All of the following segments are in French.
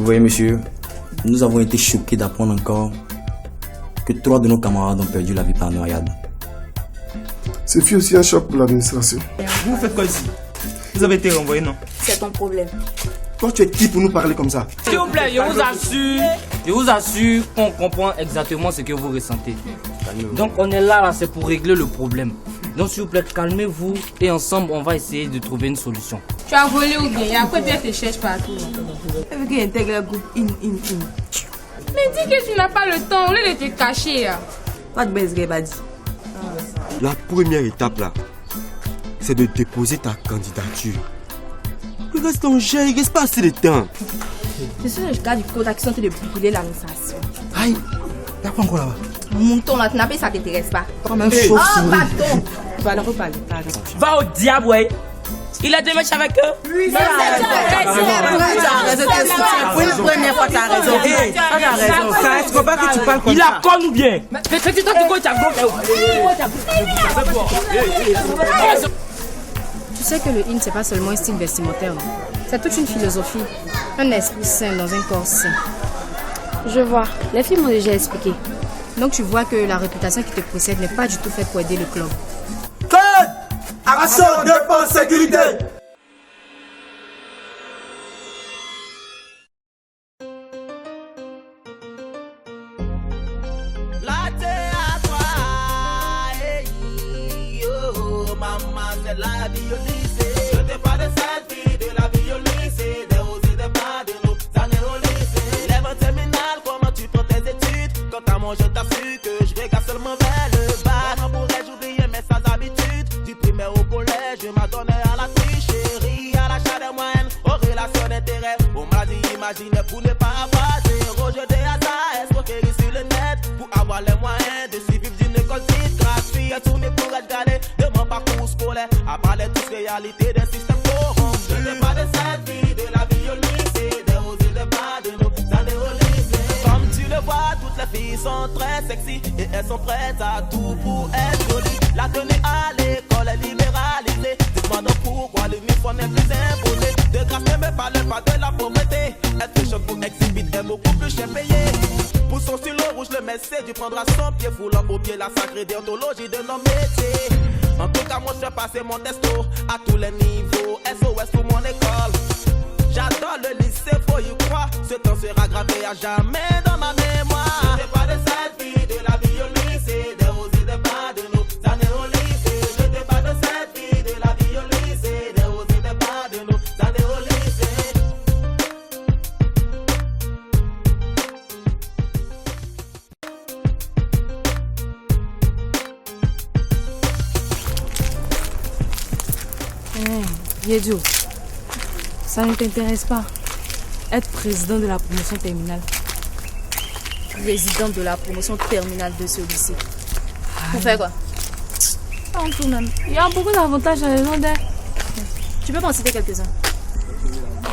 voyez, monsieur, nous avons été choqués d'apprendre encore que 3 de nos camarades ont perdu la vie par noyade. Ce fut aussi un choc pour l'administration. Vous faites quoi ici? Vous avez été renvoyé, non? C'est ton problème. Toi, tu es qui pour nous parler comme ça? S'il vous plaît, je vous assure qu'on comprend exactement ce que vous ressentez. Donc on est là, c'est pour régler le problème. Donc s'il vous plaît, calmez-vous et ensemble on va essayer de trouver une solution. Tu as volé ou bien? Et après tu te cherches partout. Elle veut qu'il intègre le groupe in. Mais dis que tu n'as pas le temps, au lieu de te cacher. Pas de baiser, Badi. La première étape là, c'est de déposer ta candidature. Le reste on gère, il reste pas assez de temps. Je suis le cas du code d'action de brûler l'administration. Aïe, y'a quoi encore là-bas? Mouton là, tu n'as pas, ça t'intéresse pas. Comme un chauve. Pardon. Tu vas leur reparler. Va au diable, ouais. Il a des matchs avec eux. Oui, c'est pour une première fois, tu as raison. Tu vois pas que tu parles comme Il ça? a con ou bien? Fais-tu toi qui tu as Tu sais que le in, c'est pas seulement un style vestimentaire. C'est toute une philosophie. Un esprit sain dans un corps sain. Je vois. Les filles m'ont déjà expliqué. Donc tu vois que la réputation qui te possède n'est pas du tout faite pour aider le club. Code! Action, défense, sécurité! Maman, c'est la vie au lycée. Je t'ai pas de cette vie, de la vie au lycée. Des hauts et des bas, de nos années au lycée. Élève en terminale, comment tu prends tes études? Quant à moi, je t'assure que je regarde seulement vers le bas. Comment pourrais-je oublier mes sales habitudes? Du primaire au collège, je m'adonnais à la tricherie, à l'achat des moyennes, aux relations d'intérêt. On m'a dit, imaginez pour ne pas avoir zéro. Je des hasards, escroquerie sur le net. Pour avoir les moyens de suivre d'une école petite gratuite. J'ai tourné pour être gardé de mon parcours scolaire. À part les douces réalités des systèmes corrompus. Je n'ai pas de cette vie, de la vie au lycée. Des hauts et des bas, de nos années au lycée. Comme tu le vois, toutes les filles sont très sexy. Et elles sont prêtes à tout pour être jolies. La tenue à l'école est libéralisée. Dites-moi donc pourquoi l'uniforme est plus imposé. De grâce ne me parle pas de la pauvreté. Être choc pour exhibit est beaucoup plus cher payé. Pour son stylo rouge, le messie du prendra son pied, foulant au pied la sacrée déontologie de nos métiers. En tout cas, moi je fais passer mon testo à tous les niveaux. SOS pour mon école. J'adore le lycée, faut y croire. Ce temps sera gravé à jamais dans ma mémoire. Je n'ai pas de cette vie, de la vie au lycée. Des hauts et des bas, de nos années au lycée. Je n'ai pas de cette vie, de la vie au lycée. Des hauts et des bas, de nos années au lycée. Yedio, ça ne t'intéresse pas. Être président de la promotion terminale. Président de la promotion terminale de ce lycée. Pour faire quoi? En tout même. Il y a beaucoup d'avantages à Légendaire. Tu peux m'en citer quelques-uns?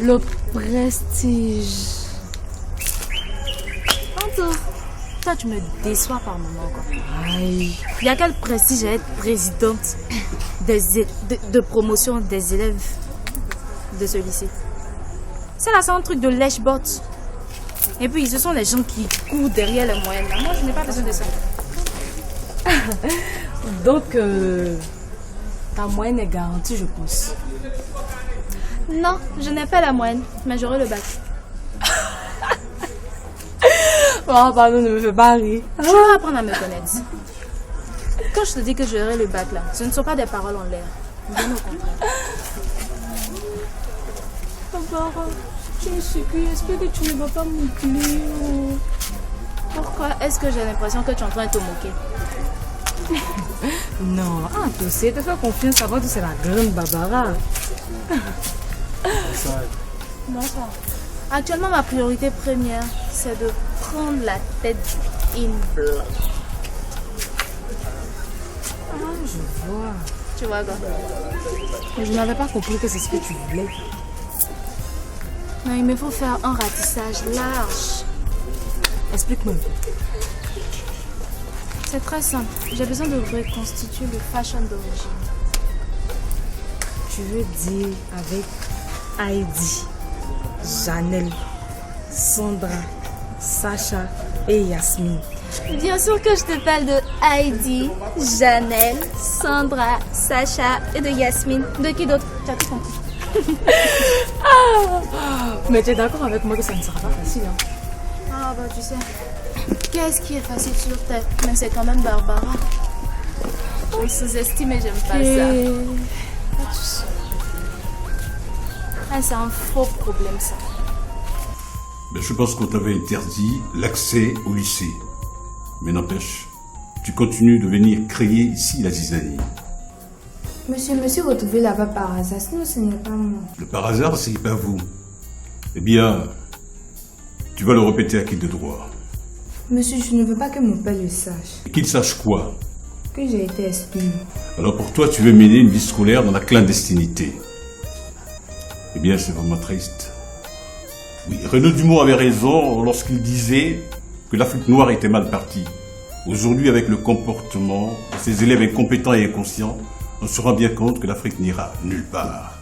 Le prestige. Anto, toi tu me déçois par moment quoi. Aïe. Il y a quel prestige à être présidente de promotion des élèves de ce lycée? C'est là, c'est un truc de lèche-bot. Et puis ce sont les gens qui courent derrière les moyennes. Moi je n'ai pas besoin de ça. Donc, ta moyenne est garantie, je pense. Non, je n'ai pas la moyenne, mais j'aurai le bac. Oh, pardon, ne me fais pas rire. Tu vas apprendre à me connaître. Quand je te dis que j'aurai le bac là, ce ne sont pas des paroles en l'air. Bien au contraire. Papa, je me suis dit, j'espère que tu ne vas pas m'oublier. Pourquoi est-ce que j'ai l'impression que tu es en train de te moquer? Non, tu sais, te fais confiance, savoir que c'est la grande Barbara. Bonsoir. Actuellement, ma priorité première, c'est de prendre la tête in blanc. Ah, je vois. Tu vois quoi? Mais je n'avais pas compris que c'est ce que tu voulais. Non, il me faut faire un ratissage large. Explique-moi. C'est très simple. J'ai besoin de reconstituer le fashion d'origine. Tu veux dire avec Heidi, Chanel, Sandra, Sacha et Yasmine. Bien sûr que je te parle de Heidi, Janelle, Sandra, Sacha et de Yasmine. De qui d'autre? Tu as tout compris. Mais tu es d'accord avec moi que ça ne sera pas facile, hein? Ah bah tu sais, qu'est-ce qui est facile sur terre? Mais c'est quand même Barbara. Je sous-estime et j'aime pas ça. Ah, c'est un faux problème ça. Mais je pense qu'on t'avait interdit l'accès au lycée. Mais n'empêche, tu continues de venir créer ici la zizanie. Monsieur, vous trouvez là-bas par hasard, sinon ce n'est pas moi. Le par hasard, c'est pas vous. Eh bien, tu vas le répéter à qui de droit. Monsieur, je ne veux pas que mon père le sache. Et qu'il sache quoi? Que j'ai été espion. Alors pour toi, tu veux mener une vie scolaire dans la clandestinité. Eh bien, c'est vraiment triste. Oui, Renaud Dumont avait raison lorsqu'il disait que l'Afrique noire était mal partie. Aujourd'hui, avec le comportement de ces élèves incompétents et inconscients, on se rend bien compte que l'Afrique n'ira nulle part.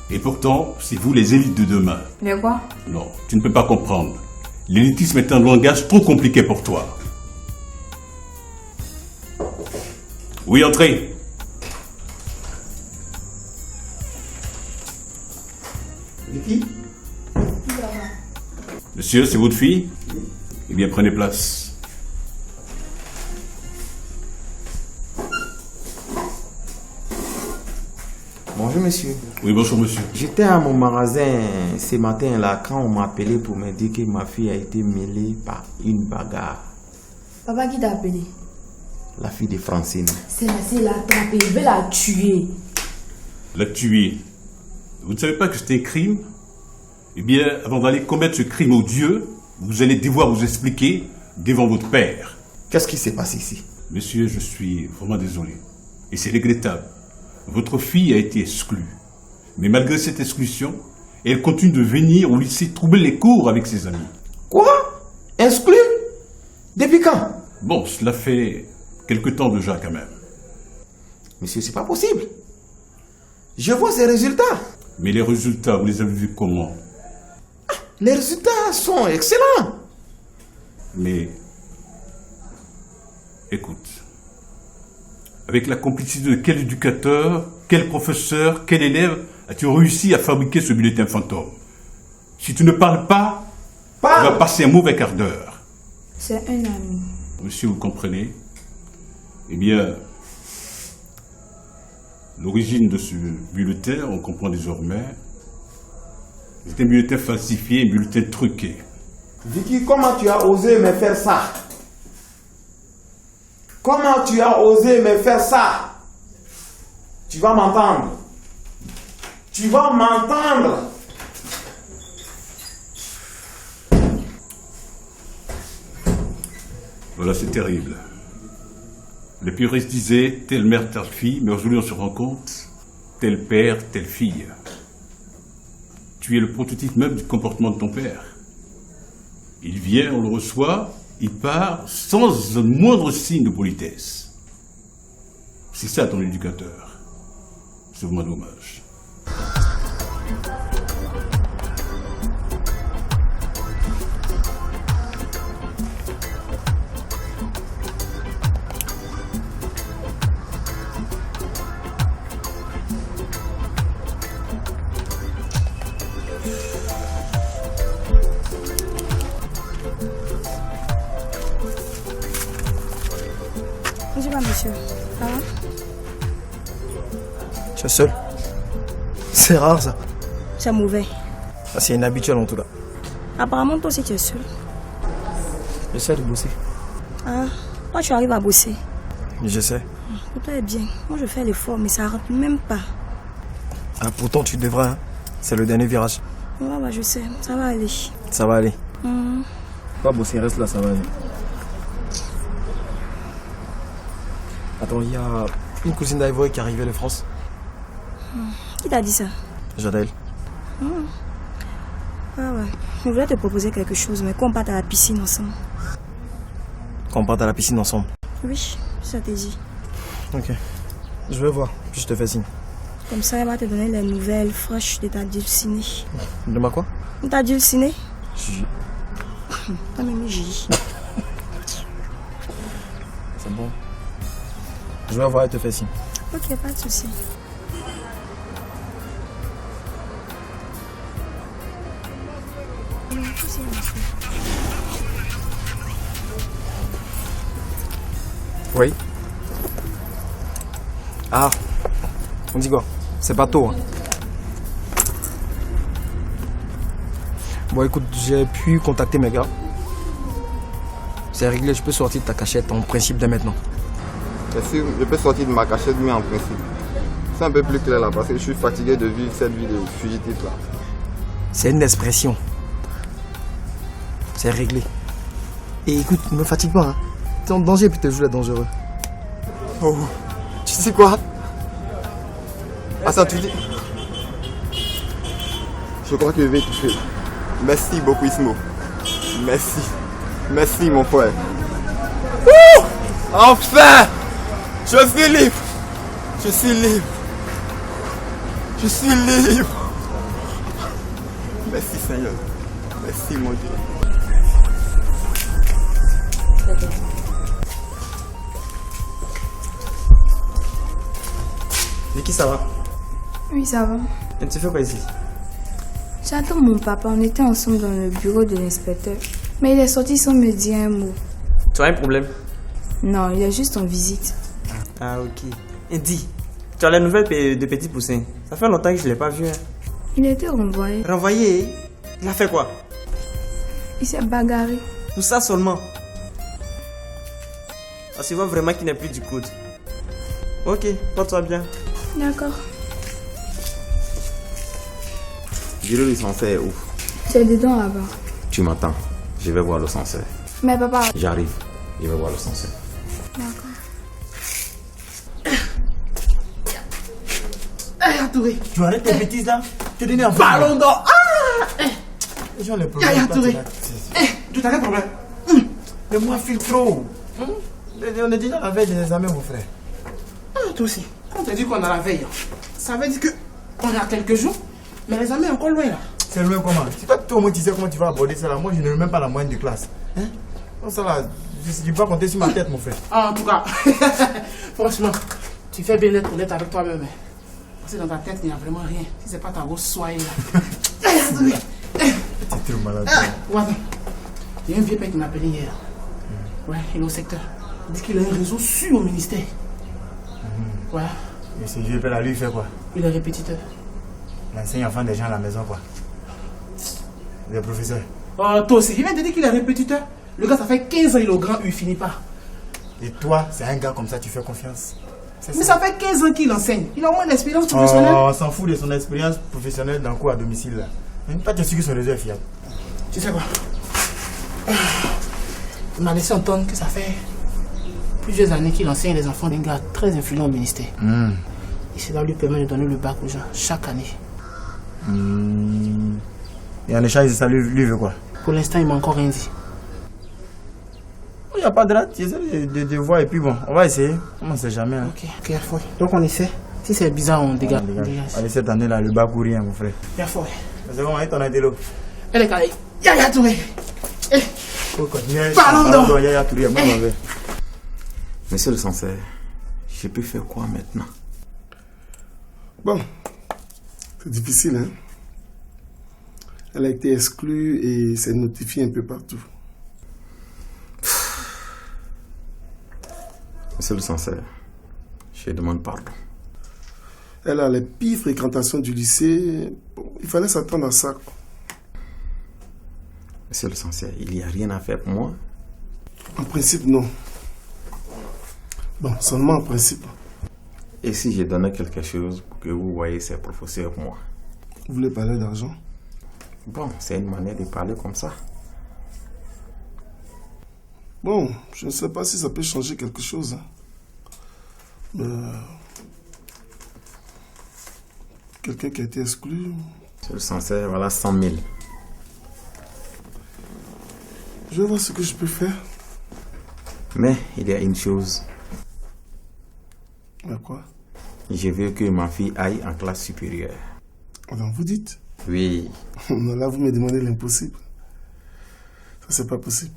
Et pourtant, c'est vous les élites de demain. Mais quoi? Non, tu ne peux pas comprendre. L'élitisme est un langage trop compliqué pour toi. Oui, entrez. Les filles? Monsieur, c'est votre fille? Eh bien, prenez place. Bonjour monsieur. Oui, bonjour monsieur. J'étais à mon magasin ce matin là quand on m'a appelé pour me dire que ma fille a été mêlée par une bagarre. Papa qui t'a appelé? La fille de Francine. C'est l'a attrapée, il veut la tuer. La tuer? Vous ne savez pas que c'est un crime? Eh bien, avant d'aller commettre ce crime odieux, vous allez devoir vous expliquer devant votre père. Qu'est-ce qui s'est passé ici? Monsieur, je suis vraiment désolé. Et c'est regrettable. Votre fille a été exclue. Mais malgré cette exclusion, elle continue de venir au lycée troubler les cours avec ses amis. Quoi? Exclue? Depuis quand? Bon, cela fait quelque temps déjà quand même. Monsieur, c'est pas possible. Je vois ces résultats. Mais les résultats, vous les avez vus comment? Les résultats sont excellents. Mais, écoute, avec la complicité de quel éducateur, quel professeur, quel élève as-tu réussi à fabriquer ce bulletin fantôme? Si tu ne parles pas, tu vas passer un mauvais quart d'heure. C'est un ami. Monsieur, vous comprenez? Eh bien, l'origine de ce bulletin, on comprend désormais. C'est un bulletin falsifié, un bulletin truqué. Vicky, comment tu as osé me faire ça? Comment tu as osé me faire ça? Tu vas m'entendre. Tu vas m'entendre. Voilà, c'est terrible. Les puristes disaient telle mère, telle fille, mais aujourd'hui on se rend compte tel père, telle fille. Tu es le prototype même du comportement de ton père. Il vient, on le reçoit, il part sans un moindre signe de politesse. C'est ça ton éducateur. C'est vraiment dommage. Monsieur, ça va? Tu es seul? C'est rare ça. C'est mauvais. Ça c'est inhabituel en tout cas. Apparemment toi aussi tu es seul. J'essaie de bosser. Ah, moi tu arrives à bosser. Je sais. Pour toi est bien. Moi je fais l'effort mais ça rentre même pas. Ah, pourtant tu devrais, hein. C'est le dernier virage. Ouais, bah je sais, ça va aller. Ça va aller. Pas bosser, reste là, ça va aller. Attends, il y a une cousine d'Ivory qui est arrivée de France. Qui t'a dit ça? Jadel. Ah ouais. Je voulais te proposer quelque chose, mais qu'on parte à la piscine ensemble. Qu'on parte à la piscine ensemble? Oui, ça t'est dit. Ok. Je vais voir, puis je te fais signe. Comme ça, elle va te donner les nouvelles fraîches de ta dulcinée. De ma quoi? Ta dulcinée? Pas même J. C'est bon. Je vais voir et te faire signe. Ok, pas de souci. Oui. Ah, on dit quoi? C'est pas tôt. Hein. Bon, écoute, j'ai pu contacter mes gars. C'est réglé, je peux sortir de ta cachette en principe dès maintenant. Bien sûr, je peux sortir de ma cachette, mais en principe. C'est un peu plus clair là, parce que je suis fatigué de vivre cette vie de fugitif là. C'est une expression. C'est réglé. Et écoute, ne me fatigue pas. Hein. T'es en danger, puis t'es joué dangereux. Oh, tu sais quoi? Attends, tu dis... Je crois que je vais toucher. Merci beaucoup, Ismo. Merci. Merci, mon frère. Ouh! Enfin! Je suis libre! Je suis libre! Je suis libre! Merci, Seigneur. Merci, mon Dieu. Vicky, ça va? Oui, ça va. Et tu fais quoi ici? J'attends mon papa. On était ensemble dans le bureau de l'inspecteur. Mais il est sorti sans me dire un mot. Tu as un problème? Non, il est juste en visite. Ah, ok. Et dis, tu as la nouvelle de Petit Poussin. Ça fait longtemps que je ne l'ai pas vu. Hein. Il a été renvoyé. Renvoyé? Il a fait quoi? Il s'est bagarré. Pour ça seulement? On se voit vraiment qu'il n'est plus du coude. Ok, porte-toi bien. D'accord. Dis-le, le censeur est où? C'est dedans là-bas. Tu m'entends? Je vais voir le censeur. Mais papa... J'arrive. Je vais voir le censeur. D'accord. Yaya Touré, tu arrêtes tes bêtises là? Tu donnes un ballon d'or. Ah! Yaya Touré, tu t'as quel problème? Mais moi, file trop. On est déjà à la veille des examens, mon frère. Ah, toi aussi. Quand on te dit qu'on a la veille, ça veut dire que on a quelques jours, mais les examens sont encore loin là. C'est loin comment? Si toi, au moins, tu sais comment tu vas aborder ça là, moi, je n'ai même pas la moyenne de classe. Hein? Donc, ça là, je ne peux pas compter sur ma tête, mon frère. Ah, en tout cas, franchement, tu fais bien d'être honnête avec toi-même. Hein. Parce que dans ta tête, il n'y a vraiment rien. Si c'est pas ta grosse soirée là. T'es trop malade. Ouais, il y a un vieux père qui m'a appelé hier. Ouais, il est au secteur. Il dit qu'il a un réseau sur au ministère. Ouais. Et ce vieux père là, lui, il fait quoi? Il est répétiteur. Il enseigne enfant des gens à la maison, quoi. Il est professeur. Oh, toi aussi, il vient de dire qu'il est répétiteur. Le gars, ça fait 15 ans, il est au grand, il finit pas. Et toi, c'est un gars comme ça, tu fais confiance? Mais ça fait 15 ans qu'il enseigne. Il a au moins l'expérience professionnelle. Oh, on s'en fout de son expérience professionnelle dans quoi à domicile là. Même pas te sûr que son réseau est fiable. Tu sais quoi? Il m'a laissé entendre que ça fait plusieurs années qu'il enseigne les enfants d'un gars très influent au ministère. Et cela lui permet de donner le bac aux gens chaque année. Et en échange de ça, lui veut quoi? Pour l'instant, il m'a encore rien dit. Il n'y a pas de date, j'essaie de voir et puis bon, on va essayer. On ne sait jamais. Hein. Ok, Alpha. Donc on essaie. Si c'est bizarre, on dégage. Allez, cette année là, le bac ou rien, mon frère. Alpha. C'est bon, on a été là. Elle est calée. Yaya Touré. Pardon. Monsieur le censeur, je peux faire quoi maintenant? Bon, c'est difficile, hein. Elle a été exclue et s'est notifiée un peu partout. Monsieur le censeur, je demande pardon. Elle a les pires fréquentations du lycée. Bon, il fallait s'attendre à ça. Monsieur le censeur, il n'y a rien à faire pour moi? En principe, non. Bon, seulement en principe. Et si je donnais quelque chose pour que vous voyez ces professeurs pour moi? Vous voulez parler d'argent? Bon, c'est une manière de parler comme ça. Bon, je ne sais pas si ça peut changer quelque chose. Hein. Quelqu'un qui a été exclu. Monsieur le censeur, voilà 100 000. Je vais voir ce que je peux faire. Mais il y a une chose. Mais quoi? Je veux que ma fille aille en classe supérieure. Alors vous dites? Oui. Non, là vous me demandez l'impossible. Ça, c'est pas possible.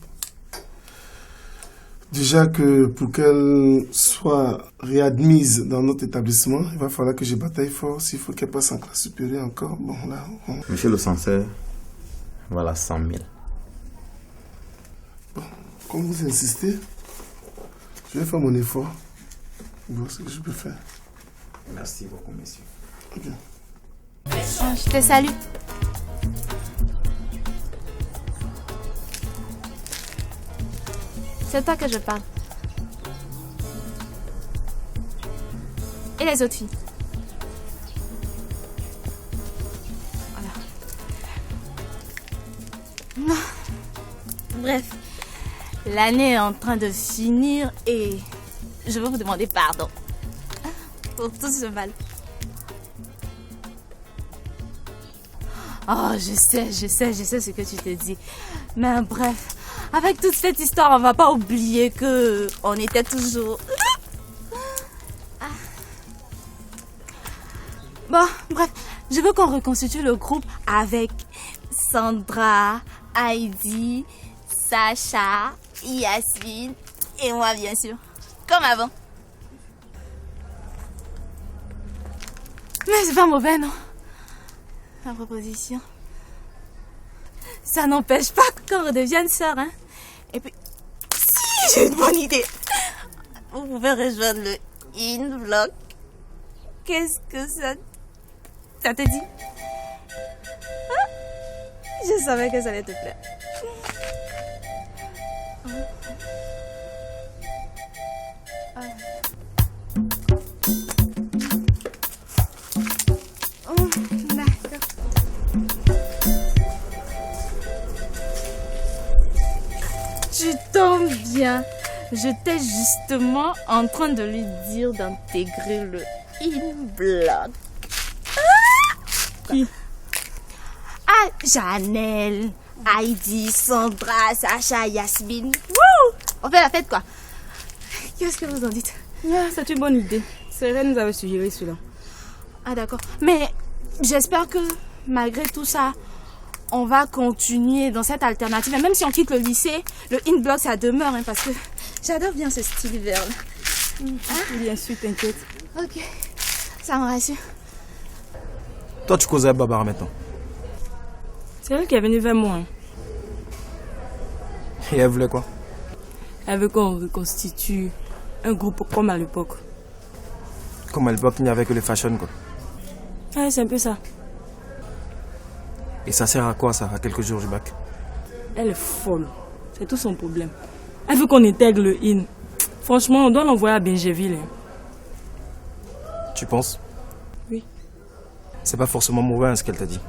Déjà que pour qu'elle soit réadmise dans notre établissement, il va falloir que je bataille fort. S'il faut qu'elle passe en classe supérieure encore, bon là... Monsieur le censeur, voilà 100 000. Bon, comme vous insistez, je vais faire mon effort. Voir ce que je peux faire. Merci beaucoup, monsieur. Ok. Oh, je te salue. C'est toi que je parle. Et les autres filles? Voilà. Bref, l'année est en train de finir et je veux vous demander pardon pour tout ce mal. Oh, je sais ce que tu te dis. Mais bref, avec toute cette histoire, on va pas oublier que on était toujours... Bon, bref, je veux qu'on reconstitue le groupe avec Sandra, Heidi, Sacha, Yasmine et moi, bien sûr. Comme avant. Mais c'est pas mauvais, non? La proposition. Ça n'empêche pas qu'on redevienne sœurs, hein. Et puis, si j'ai une bonne idée, vous pouvez rejoindre le In-Block. Qu'est-ce que ça te dit? Ah, je savais que ça allait te plaire. Tu tombes bien. J'étais justement en train de lui dire d'intégrer le In-Block. Qui? Ah, Janelle, Heidi, Sandra, Sacha, Yasmine. Wouh! On fait la fête, quoi. Qu'est-ce que vous en dites? C'est une bonne idée. Sérène nous avait suggéré celui-là. Ah, d'accord. Mais j'espère que malgré tout ça, on va continuer dans cette alternative. Et même si on quitte le lycée, le In-Block, ça demeure, hein, parce que j'adore bien ce style vert. Bien sûr, t'inquiète. Ok, ça me rassure. Toi, tu causais à Barbara maintenant. C'est elle qui est venue vers moi. Hein. Et elle voulait quoi? Elle veut qu'on reconstitue un groupe comme à l'époque. Comme à l'époque, il n'y avait que les fashion, quoi. Ouais, c'est un peu ça. Et ça sert à quoi, ça, à quelques jours du bac? Elle est folle. C'est tout son problème. Elle veut qu'on intègre le IN. Franchement, on doit l'envoyer à Benjeville. Hein. Tu penses? Oui. C'est pas forcément mauvais, hein, ce qu'elle t'a dit.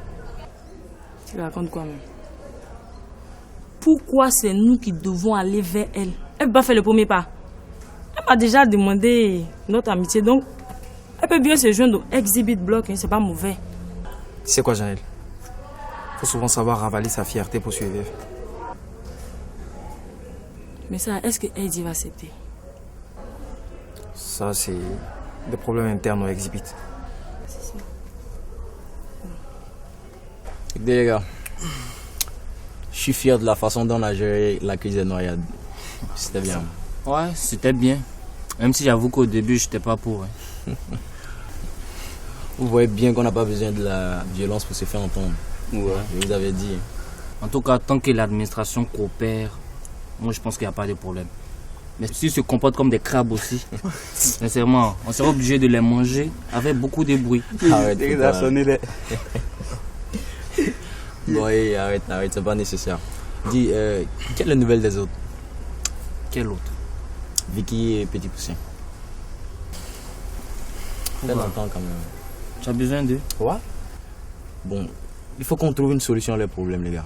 Tu racontes quoi, même? Pourquoi c'est nous qui devons aller vers elle? Elle peut pas faire le premier pas. Elle m'a déjà demandé notre amitié, donc elle peut bien se joindre au Exhibit Block, hein, c'est pas mauvais. Tu sais quoi, Janelle? Faut souvent savoir ravaler sa fierté pour suivre. Mais ça, est-ce que Heidi va accepter? Ça, c'est des problèmes internes au Exhibit. C'est sûr. Écoutez, les gars, je suis fier de la façon dont on a géré la crise des noyades. C'était bien. Ouais, c'était bien. Même si j'avoue qu'au début, j'étais pas pour. Hein. Vous voyez bien qu'on n'a pas besoin de la violence pour se faire entendre. Ouais. Je vous avais dit. En tout cas, tant que l'administration coopère, moi je pense qu'il n'y a pas de problème. Mais s'ils se comportent comme des crabes aussi, sincèrement, on sera obligé de les manger avec beaucoup de bruit. Arrête, bon, hey, arrête, c'est pas nécessaire. Dis, quelle est la nouvelle des autres? Quelle autre? Vicky et Petit Poussin. Ça fait longtemps quand même. Tu as besoin d'eux? Ouais. Bon, il faut qu'on trouve une solution à leurs problèmes, les gars.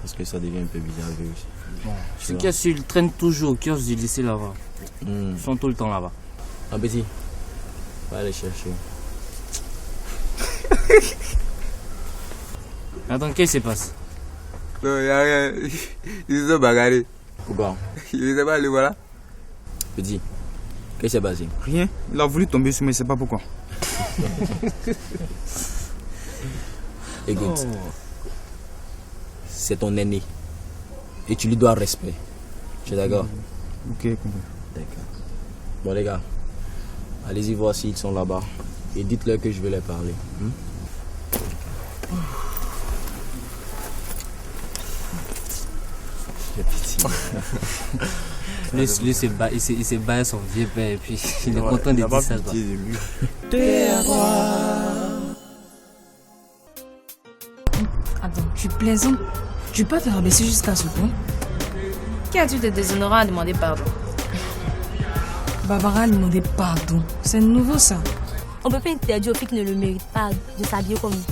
Parce que ça devient un peu bizarre avec eux aussi. Bon, ce qu'il y a, ils traînent toujours au kiosque du lycée là-bas. Ils sont tout le temps là-bas. Ah, Petit, va aller chercher. Attends, qu'est-ce qui se passe? Non, il n'y a rien. Ils se sont bagarrés. Pourquoi? Il ne sait pas, le voilà. Petit, qu'est-ce qui s'est passé? Rien. Il a voulu tomber sur moi, je ne sais pas pourquoi. Écoute, c'est ton aîné. et tu lui dois respect. Tu es d'accord? Ok, compris. D'accord. Bon les gars, allez-y voir s'ils sont là-bas et dites-leur que je vais leur parler. J'ai pitié. Lui, il s'est barré son vieux père et puis il est content de dire ça. Attends, tu plaisantes? Tu peux pas te rabaisser jusqu'à ce point? Qui as-tu de déshonorant à demander pardon? Barbara a demandé pardon. C'est nouveau ça. On peut pas interdire aux filles qui ne le méritent pas de s'habiller comme nous.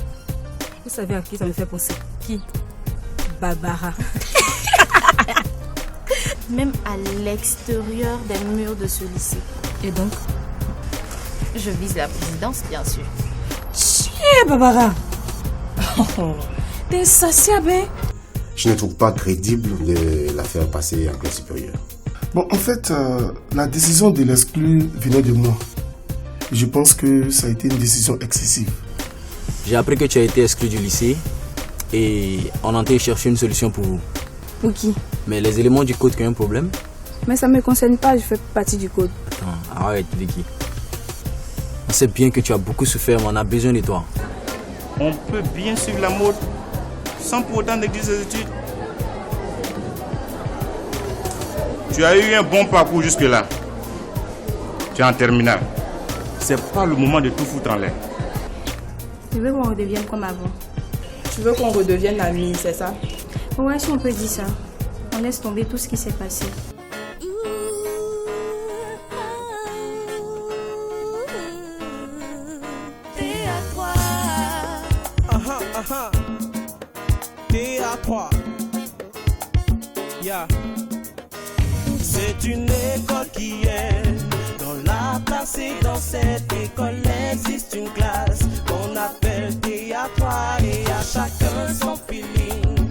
Vous savez à qui ça me fait penser? Qui? Barbara. Même à l'extérieur des murs de ce lycée. Et donc? Je vise la présidence, bien sûr. Tiens, Barbara. T'es insatiable, hein? Je ne trouve pas crédible de la faire passer en classe supérieure. Bon, en fait, la décision de l'exclure venait de moi. Je pense que ça a été une décision excessive. J'ai appris que tu as été exclu du lycée et on a été chercher une solution pour vous. Pour qui? Mais les éléments du code qui ont un problème? Mais ça ne me concerne pas, je fais partie du code. Attends, arrête, Vicky. On sait bien que tu as beaucoup souffert, mais on a besoin de toi. On peut bien suivre la mode sans pour autant négliger ses études. Tu as eu un bon parcours jusque-là. Tu es en terminale. C'est pas le moment de tout foutre en l'air. Je veux qu'on redevienne comme avant. Tu veux qu'on redevienne amis, c'est ça? Ouais, si on peut dire ça. On laisse tomber tout ce qui s'est passé. T.A.3. Yeah. C'est une école qui est dans la place et dans cette école existe une classe qu'on appelle T.A.3 et à chacun son feeling.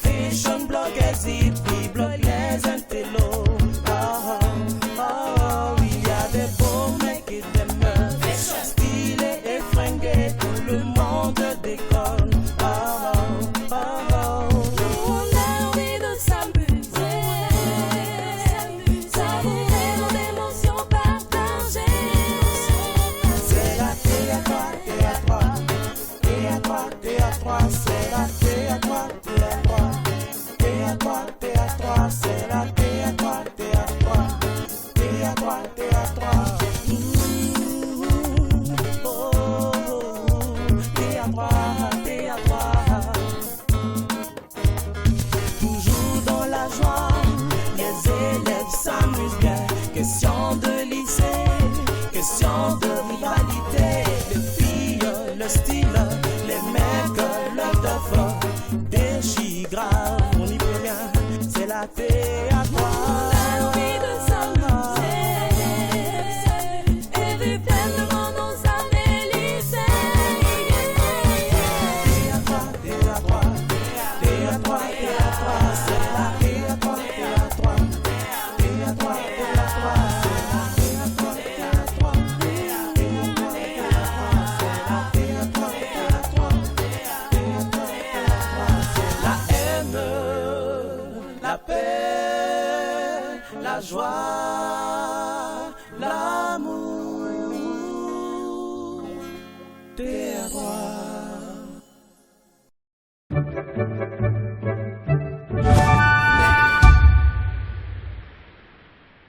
Fashion blog exit, blog les intellos. Il y a des beaux mecs et des meufs stylés et fringués, tout le monde déconne. Question de lycée, question de rivalité. Les filles, le style, les mecs, le teuf. Déchire grave, on n'y peut rien, c'est la T.A.3. La joie.